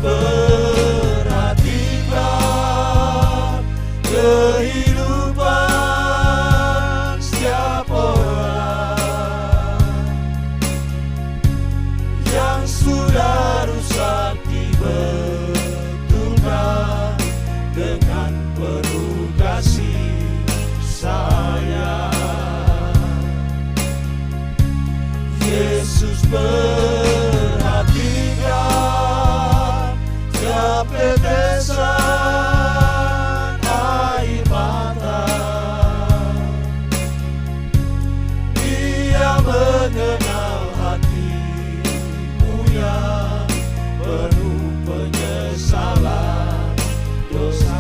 perhatikan kehidupan setiap orang yang sudah rusak, dibetulkan dengan penuh kasih sayang. Yesus perhatikan setiap tetesan air mata. Dia mengenal hatimu yang penuh penyesalan dosa.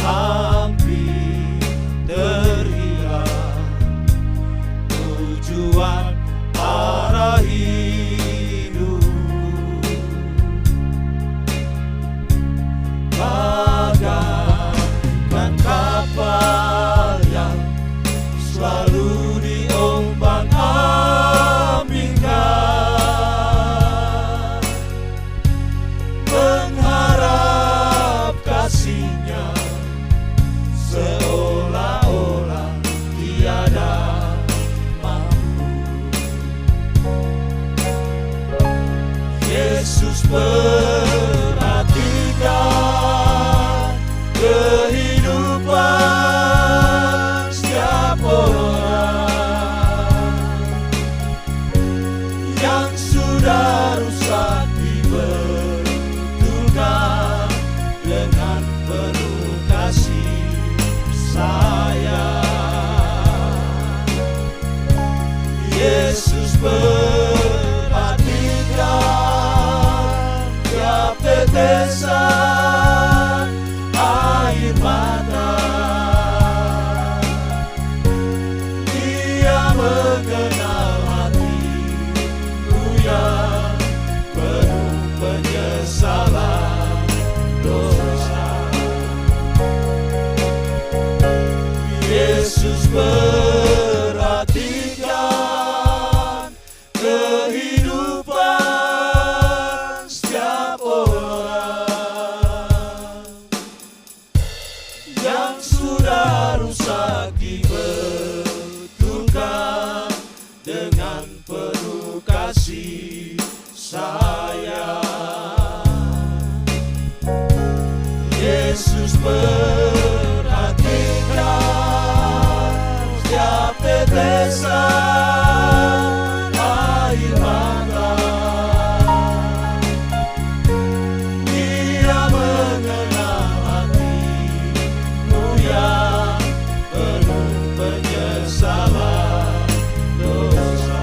Hampir terhilang tujuan arah hidup. Bagaikan kapal yang selalu diombang-ambingkan, mengharap kasihnya seolah-olah tiada mampu. Yesus perhatikan kehidupan setiap orang yang sudah rusak, dibetulkan dengan penuh kasih sayang. Yesus perhatikan tiap tetesan air mata. Dia mengenal hatimu yang penuh penyesalan dosa. Yesus perhatikan kehidupan setiap orang yang sudah rusak, dibetulkan dengan penuh kasih sayang. Yesus perhatikan setiap tetesan air mata. Dia mengenal hatimu yang penuh penyesalan dosa.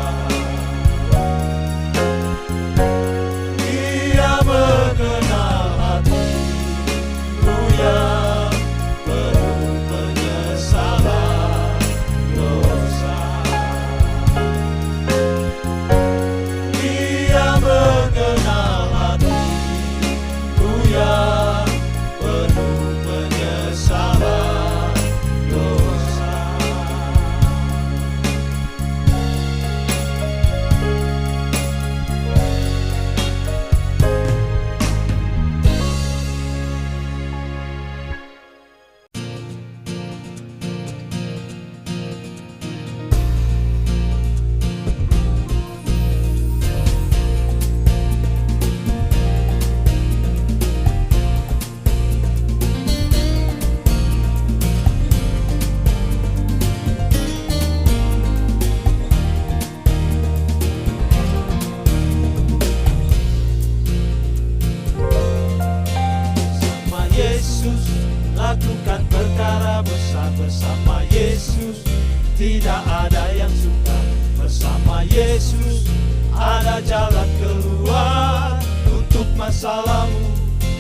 masalahmu,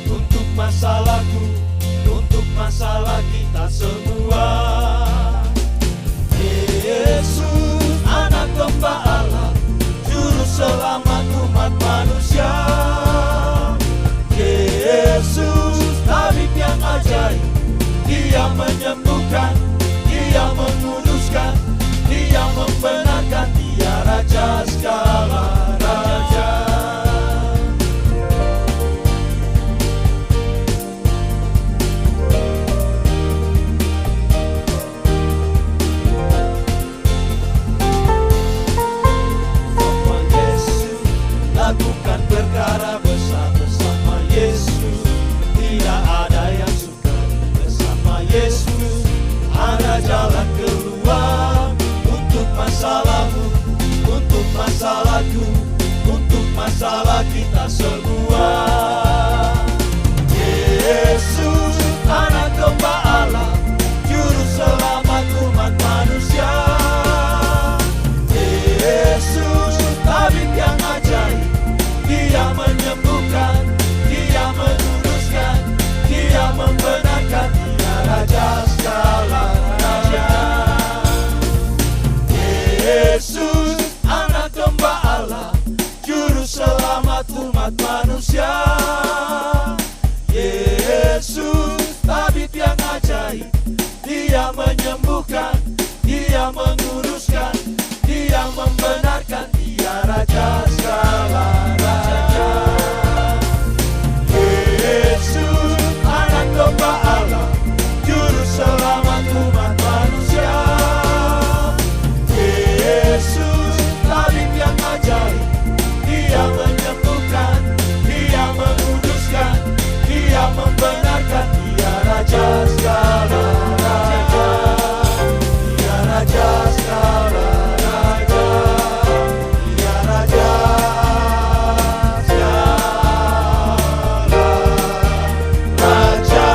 untuk masalahku, untuk masalah kita semua. Yesus, anak domba Allah, juru selamat umat manusia. Yesus, tabib yang ajaib, Dia menyembuhkan, Dia menguduskan, Dia membenarkan, Dia Raja segala raja. Sama Yesus lakukan perkara besar, bersama Yesus tidak ada yang sukar, bersama Yesus ada jalan keluar. Untuk masalahmu, untuk masalahku, untuk masalah kita semua. Yesus, anak domba Allah, juru selamat umat manusia. Yesus, tabib yang ajaib, Dia menyembuhkan, Dia menguduskan, Dia membenarkan, Dia Raja segala raja. Yesus, anak domba Allah, juru selamat umat manusia. Yesus, tabib yang ajaib, Dia menyembuhkan, Dia menguruskan, Dia membenarkan, Dia Raja segala raja. Yesus, anak domba Allah, juru selamat umat manusia. Yesus, tabib yang ajaib, Dia menyembuhkan, Dia menguduskan, Dia membenarkan, Dia Raja segala raja. Dia Raja segala raja. Dia Raja segala raja.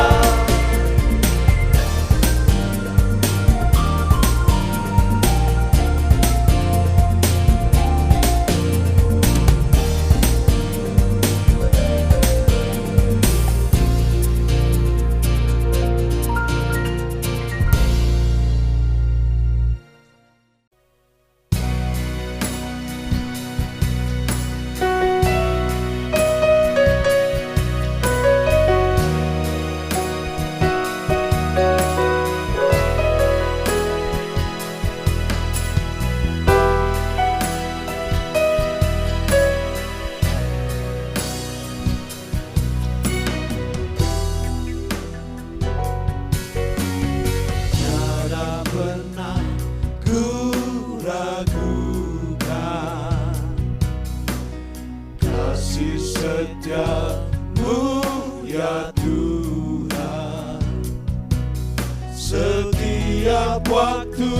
Tiada pernah ku ragukan kasih setia-Mu ya Tuhan. Setiap waktu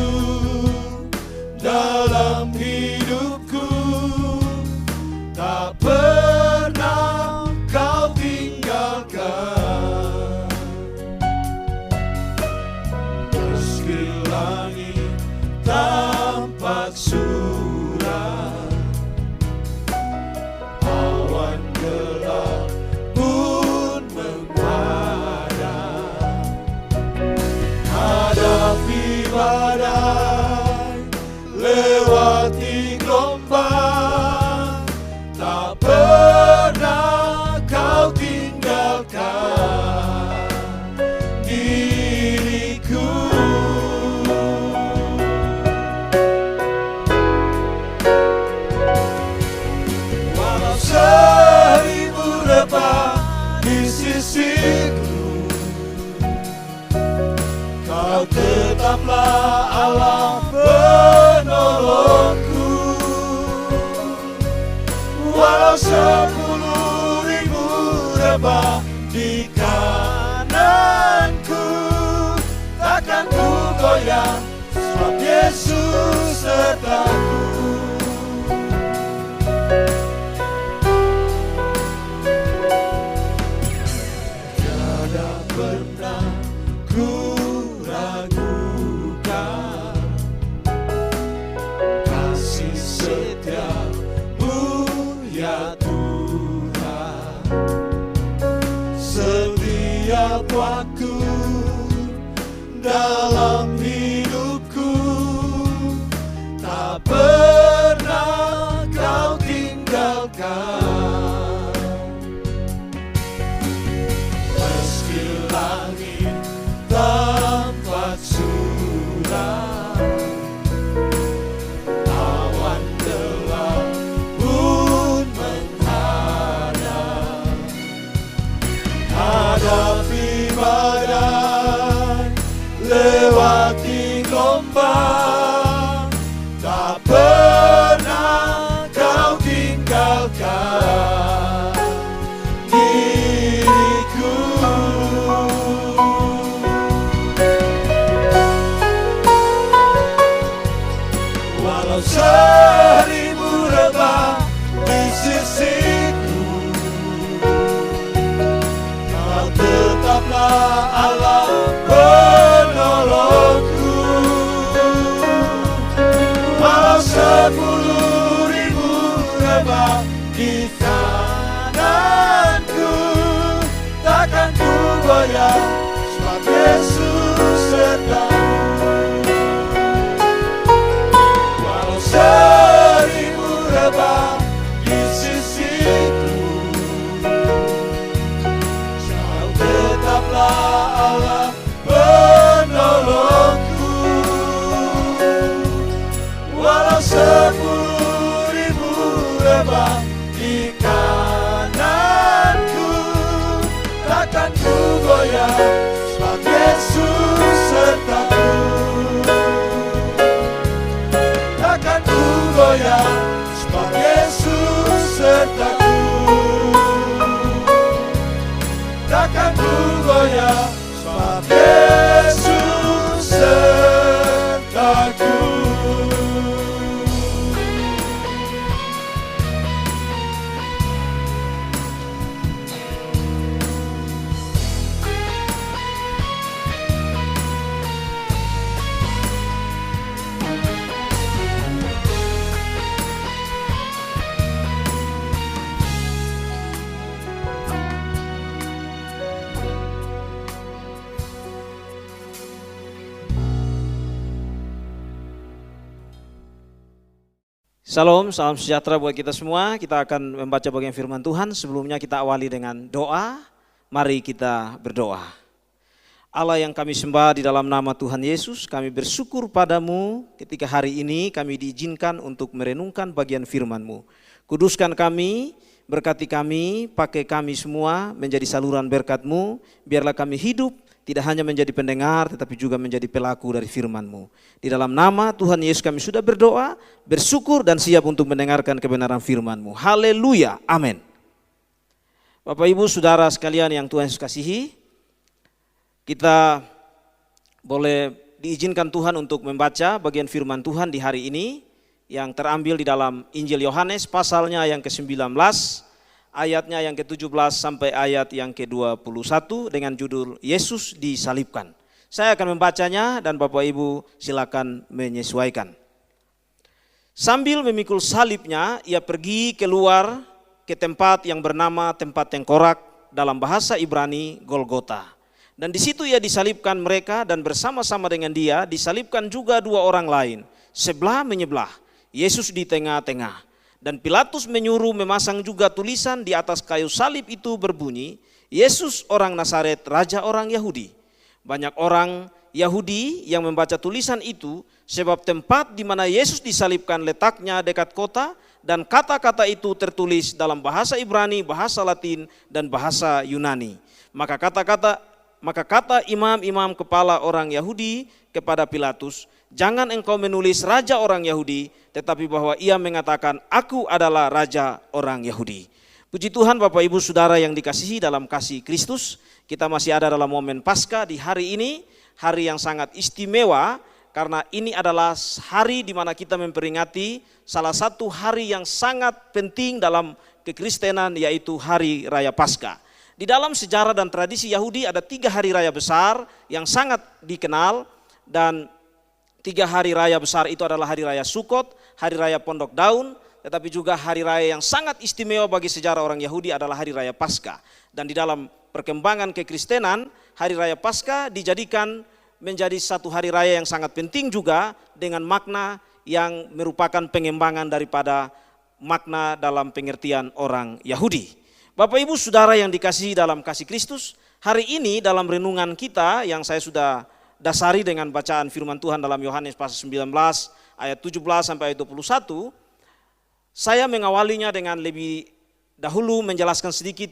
dalam hidupku tak pernah Kau tinggalkan. Meski langit tampak suram, awan gelap pun menghadap, hadapi badai, lewati gelombang, tak pernah Kau tinggalkan diriku. Walau seribu lebah di sisiku, Kau tetaplah Allah penolongku. Walau 10.000 lebah di kananku, takkan ku goyah, sebab Yesus sertaku. Tiada pernah ku ragukan kasih setia-Mu ya Tuhan. dalam hidupku, tak pernah kau tinggalkan. Meski langit tampak suram, awan gelap pun menghadap, hadapi badai, lewati gelombang, tak pernah kau tinggalkan diriku. Walau seribu rebah di sisiku, kau tetaplah Allah penolongku. Walau 10.000 rebah di kananku, takkan ku goyah, sebab Yesus sertaku. Walau 1000 rebah di sisiku, kau tetaplah Allah penolongku. Walau 10.000 rebah di kananku, takkan ku goyah, sebab Yesus sertaku. Takkan ku goyah, sebab Yesus sertaku. Takkan ku goyah, sebab Yesus sertaku. Salam, salam sejahtera buat kita semua. Kita akan membaca bagian firman Tuhan. Sebelumnya kita awali dengan doa. Mari kita berdoa. Allah yang kami sembah di dalam nama Tuhan Yesus, kami bersyukur padamu ketika hari ini kami diizinkan untuk merenungkan bagian firman-Mu. Kuduskan kami, berkati kami, pakai kami semua menjadi saluran berkat-Mu. Biarlah kami hidup tidak hanya menjadi pendengar, tetapi juga menjadi pelaku dari firman-Mu. Di dalam nama Tuhan Yesus kami sudah berdoa, bersyukur dan siap untuk mendengarkan kebenaran firman-Mu. Haleluya, amin. Bapak Ibu Saudara sekalian yang Tuhan Yesus kasihi, kita boleh diizinkan Tuhan untuk membaca bagian firman Tuhan di hari ini yang terambil di dalam Injil Yohanes pasalnya yang ke-19, ayatnya yang ke-17 sampai ayat yang ke-21 dengan judul Yesus disalibkan. Saya akan membacanya dan Bapak Ibu silakan menyesuaikan. Sambil memikul salibnya, ia pergi keluar ke tempat yang bernama tempat tengkorak, dalam bahasa Ibrani Golgota. Dan di situ ia disalibkan mereka, dan bersama-sama dengan dia disalibkan juga dua orang lain, sebelah menyebelah, Yesus di tengah-tengah. Dan Pilatus menyuruh memasang juga tulisan di atas kayu salib itu berbunyi, Yesus orang Nazaret, Raja orang Yahudi. Banyak orang Yahudi yang membaca tulisan itu, sebab tempat di mana Yesus disalibkan letaknya dekat kota, dan kata-kata itu tertulis dalam bahasa Ibrani, bahasa Latin, dan bahasa Yunani. Maka kata imam-imam kepala orang Yahudi kepada Pilatus, jangan engkau menulis Raja orang Yahudi, tetapi bahwa ia mengatakan, aku adalah Raja orang Yahudi. Puji Tuhan Bapak Ibu Saudara yang dikasihi dalam kasih Kristus, kita masih ada dalam momen Paskah di hari ini, hari yang sangat istimewa, karena ini adalah hari di mana kita memperingati salah satu hari yang sangat penting dalam kekristenan, yaitu Hari Raya Paskah. Di dalam sejarah dan tradisi Yahudi ada 3 hari raya besar yang sangat dikenal, dan 3 hari raya besar itu adalah Hari Raya Sukot, Hari Raya Pondok Daun, tetapi juga hari raya yang sangat istimewa bagi sejarah orang Yahudi adalah Hari Raya Paskah. Dan di dalam perkembangan kekristenan, Hari Raya Paskah dijadikan menjadi satu hari raya yang sangat penting juga dengan makna yang merupakan pengembangan daripada makna dalam pengertian orang Yahudi. Bapak Ibu Saudara yang dikasihi dalam kasih Kristus, hari ini dalam renungan kita yang saya sudah dasari dengan bacaan firman Tuhan dalam Yohanes pasal 19 ayat 17 sampai ayat 21, saya mengawalinya dengan lebih dahulu menjelaskan sedikit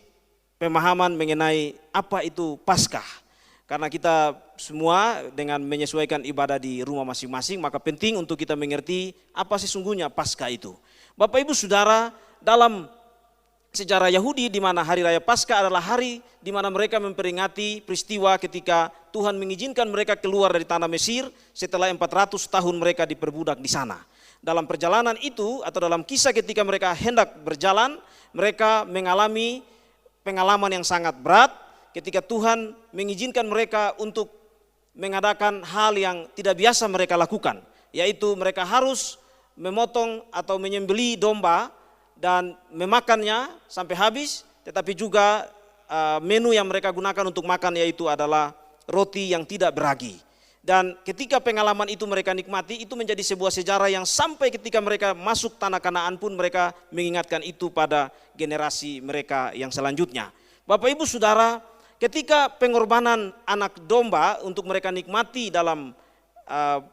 pemahaman mengenai apa itu Paskah. Karena kita semua dengan menyesuaikan ibadah di rumah masing-masing, maka penting untuk kita mengerti apa sesungguhnya Paskah itu. Bapak Ibu Saudara, dalam sejarah Yahudi di mana hari raya Paskah adalah hari di mana mereka memperingati peristiwa ketika Tuhan mengizinkan mereka keluar dari tanah Mesir setelah 400 tahun mereka diperbudak di sana. Dalam perjalanan itu atau dalam kisah ketika mereka hendak berjalan, mereka mengalami pengalaman yang sangat berat ketika Tuhan mengizinkan mereka untuk mengadakan hal yang tidak biasa mereka lakukan, yaitu mereka harus memotong atau menyembelih domba dan memakannya sampai habis, tetapi juga menu yang mereka gunakan untuk makan yaitu adalah roti yang tidak beragi. Dan ketika pengalaman itu mereka nikmati, itu menjadi sebuah sejarah yang sampai ketika mereka masuk tanah Kanaan pun mereka mengingatkan itu pada generasi mereka yang selanjutnya. Bapak Ibu Saudara, ketika pengorbanan anak domba untuk mereka nikmati dalam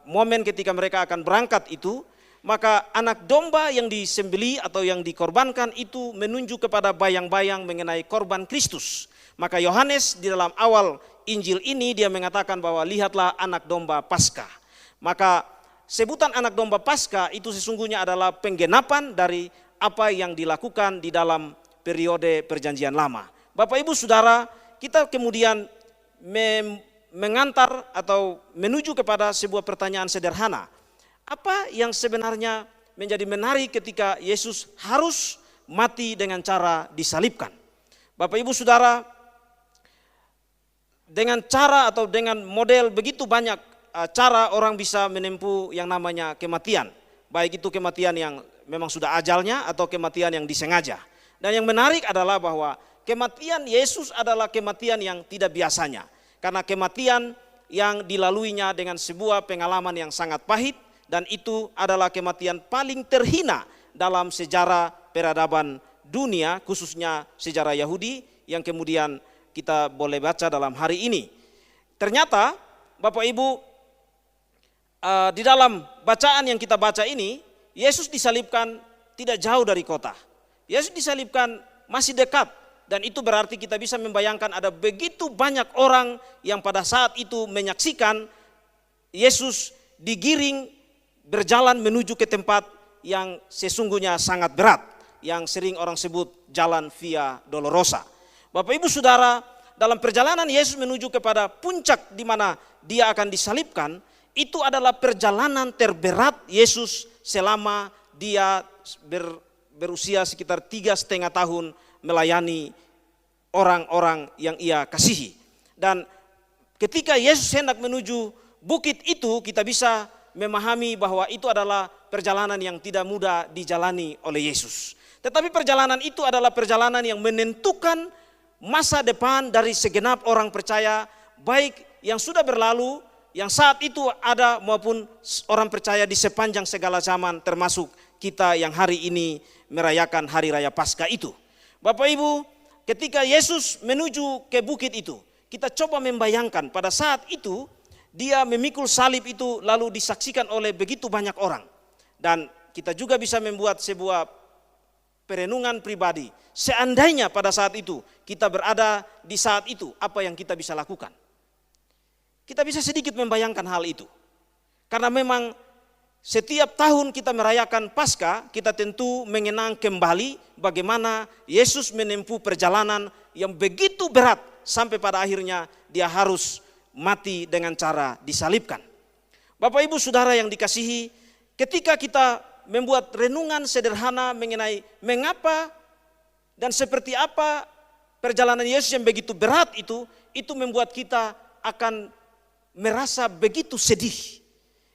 momen ketika mereka akan berangkat itu, maka anak domba yang disembelih atau yang dikorbankan itu menunjuk kepada bayang-bayang mengenai korban Kristus. Maka Yohanes di dalam awal Injil ini dia mengatakan bahwa lihatlah anak domba Paskah. Maka sebutan anak domba Paskah itu sesungguhnya adalah penggenapan dari apa yang dilakukan di dalam periode perjanjian lama. Bapak Ibu Saudara, kita kemudian mengantar atau menuju kepada sebuah pertanyaan sederhana. Apa yang sebenarnya menjadi menarik ketika Yesus harus mati dengan cara disalibkan? Bapak Ibu Saudara, dengan cara atau dengan model begitu banyak cara orang bisa menempuh yang namanya kematian. Baik itu kematian yang memang sudah ajalnya atau kematian yang disengaja. Dan yang menarik adalah bahwa kematian Yesus adalah kematian yang tidak biasanya. Karena kematian yang dilaluinya dengan sebuah pengalaman yang sangat pahit. Dan itu adalah kematian paling terhina dalam sejarah peradaban dunia, khususnya sejarah Yahudi yang kemudian kita boleh baca dalam hari ini. Ternyata Bapak Ibu, di dalam bacaan yang kita baca ini, Yesus disalibkan tidak jauh dari kota. Yesus disalibkan masih dekat, dan itu berarti kita bisa membayangkan ada begitu banyak orang yang pada saat itu menyaksikan Yesus digiring berjalan menuju ke tempat yang sesungguhnya sangat berat, yang sering orang sebut jalan Via Dolorosa. Bapak Ibu Saudara, dalam perjalanan Yesus menuju kepada puncak di mana dia akan disalibkan, itu adalah perjalanan terberat Yesus selama dia berusia sekitar 3,5 tahun melayani orang-orang yang ia kasihi. Dan ketika Yesus hendak menuju bukit itu, kita bisa memahami bahwa itu adalah perjalanan yang tidak mudah dijalani oleh Yesus. Tetapi perjalanan itu adalah perjalanan yang menentukan masa depan dari segenap orang percaya, baik yang sudah berlalu, yang saat itu ada maupun orang percaya di sepanjang segala zaman, termasuk kita yang hari ini merayakan hari raya Paskah itu. Bapak Ibu, ketika Yesus menuju ke bukit itu, kita coba membayangkan pada saat itu dia memikul salib itu lalu disaksikan oleh begitu banyak orang. Dan kita juga bisa membuat sebuah perenungan pribadi. Seandainya pada saat itu kita berada di saat itu, apa yang kita bisa lakukan? Kita bisa sedikit membayangkan hal itu. Karena memang setiap tahun kita merayakan Paskah, kita tentu mengenang kembali bagaimana Yesus menempuh perjalanan yang begitu berat sampai pada akhirnya dia harus mati dengan cara disalibkan. Bapak Ibu Saudara yang dikasihi, ketika kita membuat renungan sederhana mengenai mengapa dan seperti apa perjalanan Yesus yang begitu berat itu membuat kita akan merasa begitu sedih.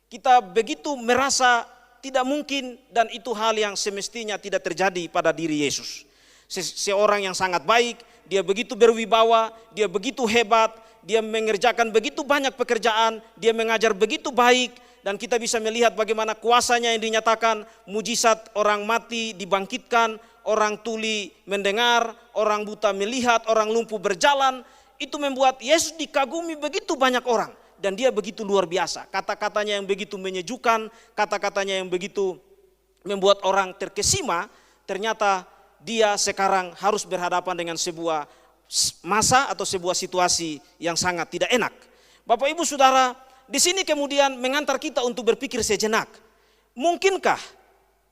Kita begitu merasa tidak mungkin dan itu hal yang semestinya tidak terjadi pada diri Yesus. Seorang yang sangat baik, dia begitu berwibawa, dia begitu hebat, dia mengerjakan begitu banyak pekerjaan, dia mengajar begitu baik, dan kita bisa melihat bagaimana kuasanya yang dinyatakan, mujizat orang mati dibangkitkan, orang tuli mendengar, orang buta melihat, orang lumpuh berjalan. Itu membuat Yesus dikagumi begitu banyak orang, dan dia begitu luar biasa. Kata-katanya yang begitu menyejukkan, kata-katanya yang begitu membuat orang terkesima. Ternyata dia sekarang harus berhadapan dengan sebuah masa atau sebuah situasi yang sangat tidak enak. Bapak Ibu Saudara, di sini kemudian mengantar kita untuk berpikir sejenak. Mungkinkah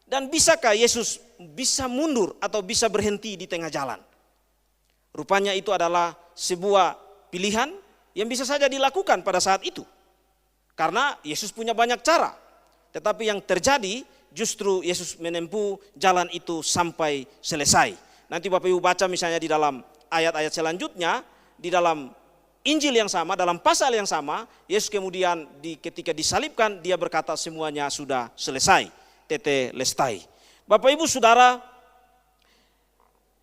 dan bisakah Yesus bisa mundur atau bisa berhenti di tengah jalan? Rupanya itu adalah sebuah pilihan yang bisa saja dilakukan pada saat itu. Karena Yesus punya banyak cara. Tetapi yang terjadi justru Yesus menempuh jalan itu sampai selesai. Nanti Bapak Ibu baca misalnya di dalam ayat-ayat selanjutnya, di dalam Injil yang sama, dalam pasal yang sama, Yesus kemudian ketika disalibkan, dia berkata semuanya sudah selesai. Tete lestai. Bapak Ibu Saudara,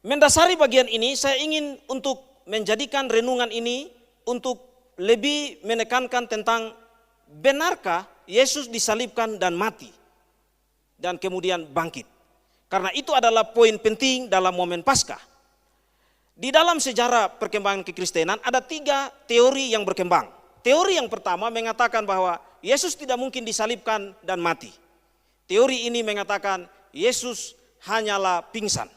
mendasari bagian ini saya ingin untuk menjadikan renungan ini untuk lebih menekankan tentang benarkah Yesus disalibkan dan mati dan kemudian bangkit. Karena itu adalah poin penting dalam momen Paskah. Di dalam sejarah perkembangan kekristenan ada 3 teori yang berkembang. Teori yang pertama mengatakan bahwa Yesus tidak mungkin disalibkan dan mati. Teori ini mengatakan Yesus hanyalah pingsan.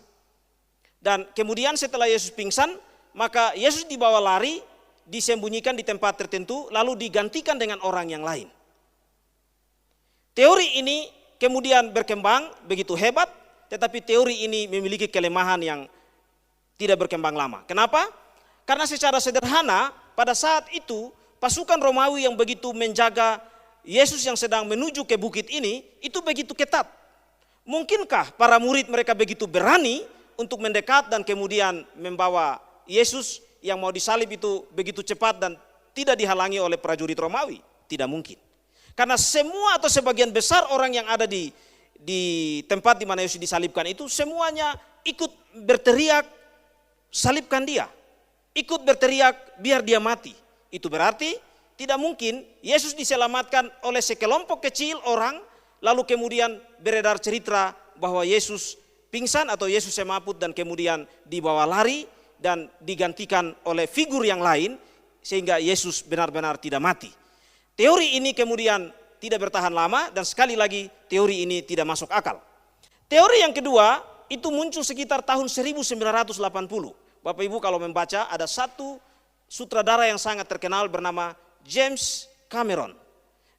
Dan kemudian setelah Yesus pingsan, maka Yesus dibawa lari, disembunyikan di tempat tertentu, lalu digantikan dengan orang yang lain. Teori ini kemudian berkembang begitu hebat, tetapi teori ini memiliki kelemahan yang tidak berkembang lama. Kenapa? Karena secara sederhana pada saat itu pasukan Romawi yang begitu menjaga Yesus yang sedang menuju ke bukit ini itu begitu ketat. Mungkinkah para murid mereka begitu berani untuk mendekat dan kemudian membawa Yesus yang mau disalib itu begitu cepat dan tidak dihalangi oleh prajurit Romawi? Tidak mungkin. Karena semua atau sebagian besar orang yang ada di tempat di mana Yesus disalibkan itu semuanya ikut berteriak, salibkan dia. Ikut berteriak, biar dia mati. Itu berarti tidak mungkin Yesus diselamatkan oleh sekelompok kecil orang, lalu kemudian beredar cerita bahwa Yesus pingsan atau Yesus semaput dan kemudian dibawa lari dan digantikan oleh figur yang lain sehingga Yesus benar-benar tidak mati. Teori ini kemudian tidak bertahan lama dan sekali lagi teori ini tidak masuk akal. Teori yang kedua itu muncul sekitar tahun 1980. Bapak Ibu kalau membaca ada satu sutradara yang sangat terkenal bernama James Cameron.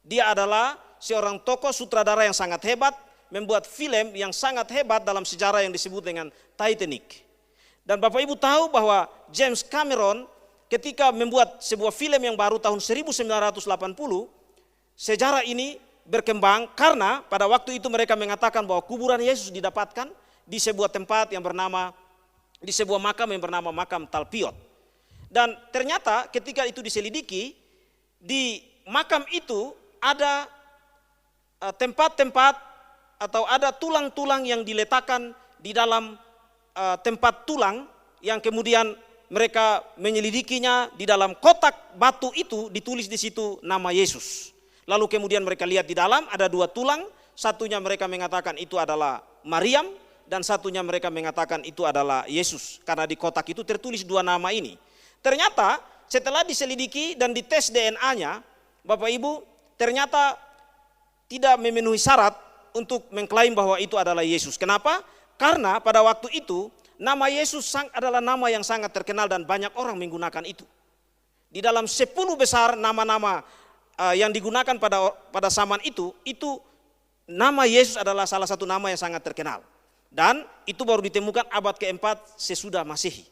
Dia adalah seorang tokoh sutradara yang sangat hebat, membuat film yang sangat hebat dalam sejarah yang disebut dengan Titanic. Dan Bapak Ibu tahu bahwa James Cameron ketika membuat sebuah film yang baru tahun 1980, sejarah ini berkembang karena pada waktu itu mereka mengatakan bahwa kuburan Yesus didapatkan di sebuah tempat yang bernama, di sebuah makam yang bernama makam Talpiot. Dan ternyata ketika itu diselidiki, di makam itu ada tempat-tempat atau ada tulang-tulang yang diletakkan di dalam tempat tulang yang kemudian mereka menyelidikinya. Di dalam kotak batu itu ditulis di situ nama Yesus. Lalu kemudian mereka lihat di dalam ada 2 tulang, satunya mereka mengatakan itu adalah Maryam dan satunya mereka mengatakan itu adalah Yesus. Karena di kotak itu tertulis 2 nama ini. Ternyata setelah diselidiki dan dites DNA-nya, Bapak Ibu, ternyata tidak memenuhi syarat untuk mengklaim bahwa itu adalah Yesus. Kenapa? Karena pada waktu itu nama Yesus adalah nama yang sangat terkenal dan banyak orang menggunakan itu. Di dalam 10 besar nama-nama yang digunakan pada zaman itu nama Yesus adalah salah satu nama yang sangat terkenal. Dan itu baru ditemukan abad keempat sesudah Masehi.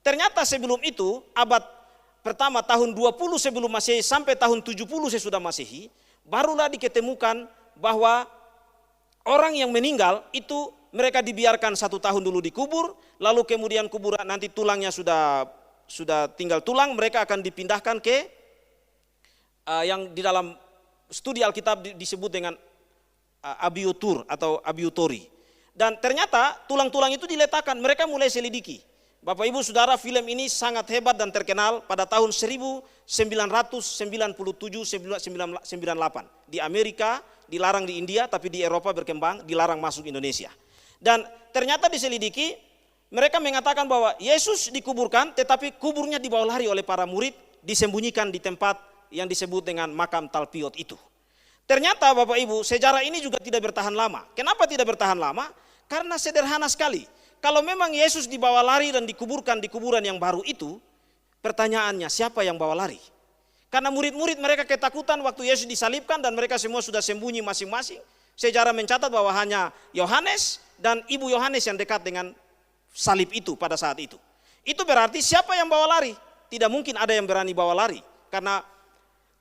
Ternyata sebelum itu, abad pertama tahun 20 sebelum Masehi sampai tahun 70 sesudah Masehi, barulah diketemukan bahwa orang yang meninggal itu mereka dibiarkan 1 tahun dulu dikubur, lalu kemudian kuburan nanti tulangnya sudah tinggal tulang, mereka akan dipindahkan ke yang di dalam studi Alkitab disebut dengan abiutur atau abiutori. Dan ternyata tulang-tulang itu diletakkan, mereka mulai selidiki. Bapak Ibu Saudara, film ini sangat hebat dan terkenal pada tahun 1997-98 di Amerika, dilarang di India, tapi di Eropa berkembang, dilarang masuk Indonesia. Dan ternyata diselidiki, mereka mengatakan bahwa Yesus dikuburkan, tetapi kuburnya dibawa lari oleh para murid, disembunyikan di tempat yang disebut dengan makam Talpiot itu. Ternyata Bapak Ibu, sejarah ini juga tidak bertahan lama. Kenapa tidak bertahan lama? Karena sederhana sekali. Kalau memang Yesus dibawa lari dan dikuburkan di kuburan yang baru itu, pertanyaannya siapa yang bawa lari? Karena murid-murid mereka ketakutan waktu Yesus disalibkan dan mereka semua sudah sembunyi masing-masing. Sejarah mencatat bahwa hanya Yohanes dan ibu Yohanes yang dekat dengan salib itu pada saat itu. Itu berarti siapa yang bawa lari? Tidak mungkin ada yang berani bawa lari. Karena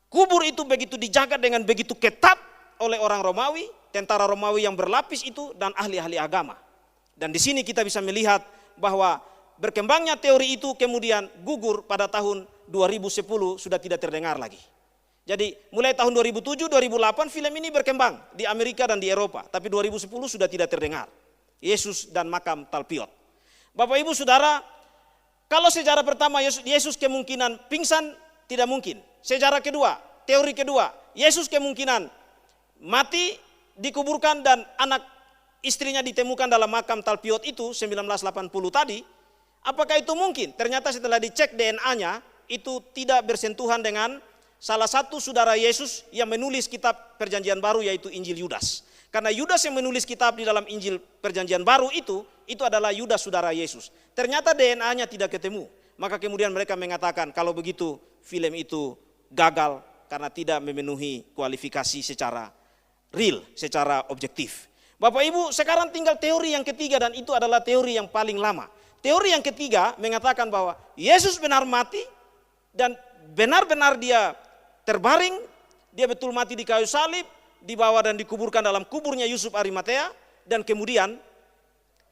kubur itu begitu dijaga dengan begitu ketat oleh orang Romawi, tentara Romawi yang berlapis itu dan ahli-ahli agama. Dan di sini kita bisa melihat bahwa berkembangnya teori itu kemudian gugur pada tahun 2010 sudah tidak terdengar lagi. Jadi mulai tahun 2007-2008 film ini berkembang di Amerika dan di Eropa. Tapi 2010 sudah tidak terdengar. Yesus dan makam Talpiot. Bapak Ibu Saudara, kalau sejarah pertama Yesus kemungkinan pingsan, tidak mungkin. Sejarah kedua, teori kedua, Yesus kemungkinan mati, dikuburkan dan anak istrinya ditemukan dalam makam Talpiot itu 1980 tadi. Apakah itu mungkin? Ternyata setelah dicek DNA-nya itu tidak bersentuhan dengan salah satu saudara Yesus yang menulis kitab Perjanjian Baru, yaitu Injil Yudas. Karena Yudas yang menulis kitab di dalam Injil Perjanjian Baru itu adalah Yudas saudara Yesus. Ternyata DNA-nya tidak ketemu. Maka kemudian mereka mengatakan kalau begitu film itu gagal karena tidak memenuhi kualifikasi secara real, secara objektif. Bapak Ibu, sekarang tinggal teori yang ketiga dan itu adalah teori yang paling lama. Teori yang ketiga mengatakan bahwa Yesus benar mati dan benar-benar dia terbaring, dia betul mati di kayu salib, dibawa dan dikuburkan dalam kuburnya Yusuf Arimatea, dan kemudian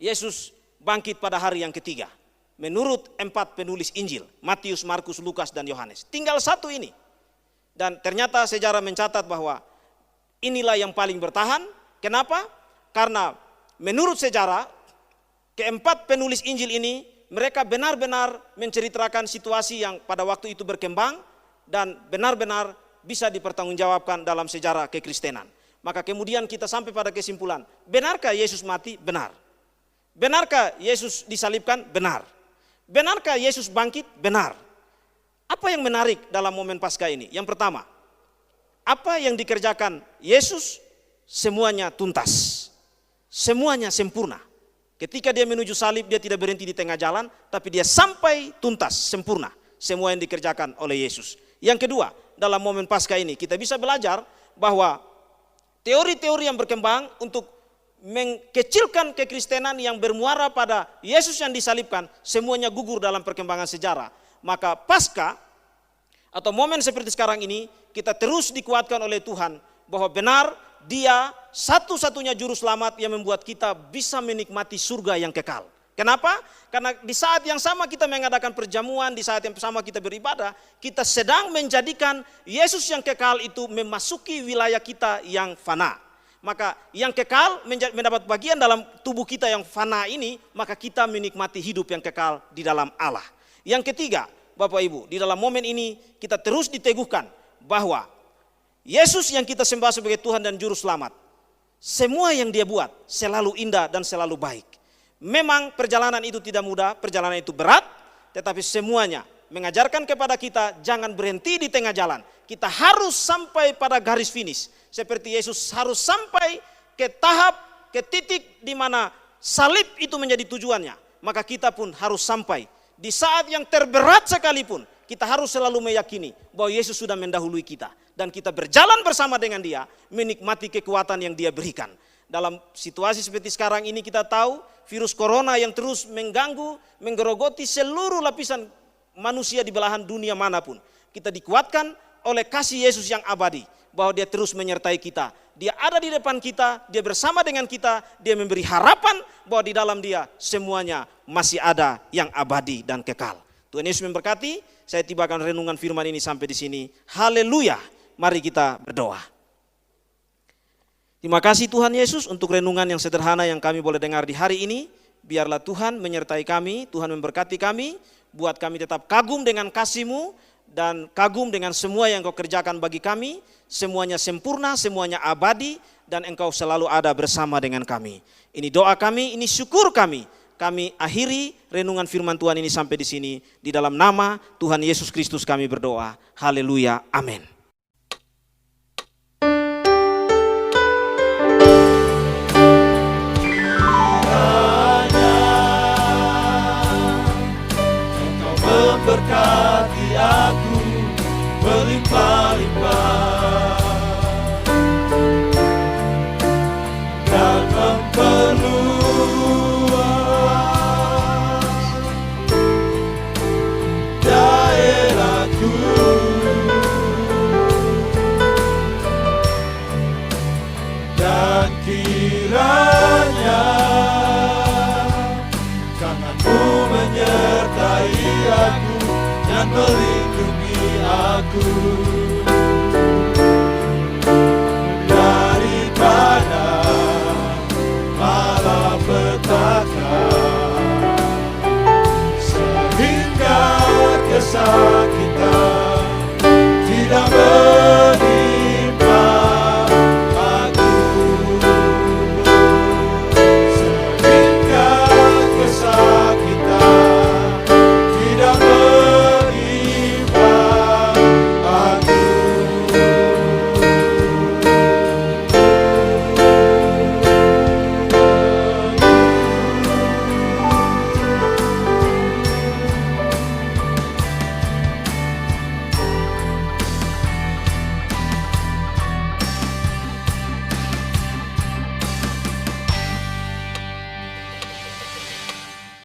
Yesus bangkit pada hari yang ketiga. Menurut 4 penulis Injil, Matius, Markus, Lukas, dan Yohanes. Tinggal satu ini. Dan ternyata sejarah mencatat bahwa inilah yang paling bertahan. Kenapa? Karena menurut sejarah, keempat penulis Injil ini, mereka benar-benar menceritakan situasi yang pada waktu itu berkembang dan benar-benar bisa dipertanggungjawabkan dalam sejarah kekristenan. Maka kemudian kita sampai pada kesimpulan, benarkah Yesus mati? Benar. Benarkah Yesus disalibkan? Benar. Benarkah Yesus bangkit? Benar. Apa yang menarik dalam momen Paskah ini? Yang pertama, apa yang dikerjakan Yesus semuanya tuntas. Semuanya sempurna. Ketika dia menuju salib, dia tidak berhenti di tengah jalan, tapi dia sampai tuntas, sempurna. Semua yang dikerjakan oleh Yesus. Yang kedua, dalam momen Paskah ini kita bisa belajar bahwa teori-teori yang berkembang untuk mengkecilkan kekristenan yang bermuara pada Yesus yang disalibkan, semuanya gugur dalam perkembangan sejarah. Maka Paskah atau momen seperti sekarang ini, kita terus dikuatkan oleh Tuhan bahwa benar Dia satu-satunya juru selamat yang membuat kita bisa menikmati surga yang kekal. Kenapa? Karena di saat yang sama kita mengadakan perjamuan, di saat yang sama kita beribadah, kita sedang menjadikan Yesus yang kekal itu memasuki wilayah kita yang fana. Maka yang kekal mendapat bagian dalam tubuh kita yang fana ini, maka kita menikmati hidup yang kekal di dalam Allah. Yang ketiga, Bapak Ibu, di dalam momen ini kita terus diteguhkan bahwa Yesus yang kita sembah sebagai Tuhan dan Juru Selamat, semua yang dia buat selalu indah dan selalu baik. Memang perjalanan itu tidak mudah, perjalanan itu berat, tetapi semuanya mengajarkan kepada kita jangan berhenti di tengah jalan. Kita harus sampai pada garis finish. Seperti Yesus harus sampai ke tahap, ke titik di mana salib itu menjadi tujuannya. Maka kita pun harus sampai di saat yang terberat sekalipun. Kita harus selalu meyakini bahwa Yesus sudah mendahului kita. Dan kita berjalan bersama dengan dia, menikmati kekuatan yang dia berikan. Dalam situasi seperti sekarang ini kita tahu virus corona yang terus mengganggu, menggerogoti seluruh lapisan manusia di belahan dunia manapun. Kita dikuatkan oleh kasih Yesus yang abadi, bahwa dia terus menyertai kita. Dia ada di depan kita, dia bersama dengan kita, dia memberi harapan bahwa di dalam dia semuanya masih ada yang abadi dan kekal. Tuhan Yesus memberkati. Saya tibakan renungan firman ini sampai di sini. Haleluya. Mari kita berdoa. Terima kasih Tuhan Yesus untuk renungan yang sederhana yang kami boleh dengar di hari ini. Biarlah Tuhan menyertai kami, Tuhan memberkati kami, buat kami tetap kagum dengan kasih-Mu dan kagum dengan semua yang Kau kerjakan bagi kami. Semuanya sempurna, semuanya abadi, dan Engkau selalu ada bersama dengan kami. Ini doa kami, ini syukur kami. Kami akhiri renungan firman Tuhan ini sampai di sini. Di dalam nama Tuhan Yesus Kristus kami berdoa. Haleluya, amin. Berkati aku berlimpah-limpah dan memperluas daerahku, dan kiranya tangan-Mu menyertai aku dan melindungi aku daripada malapetaka, sehingga kesakitan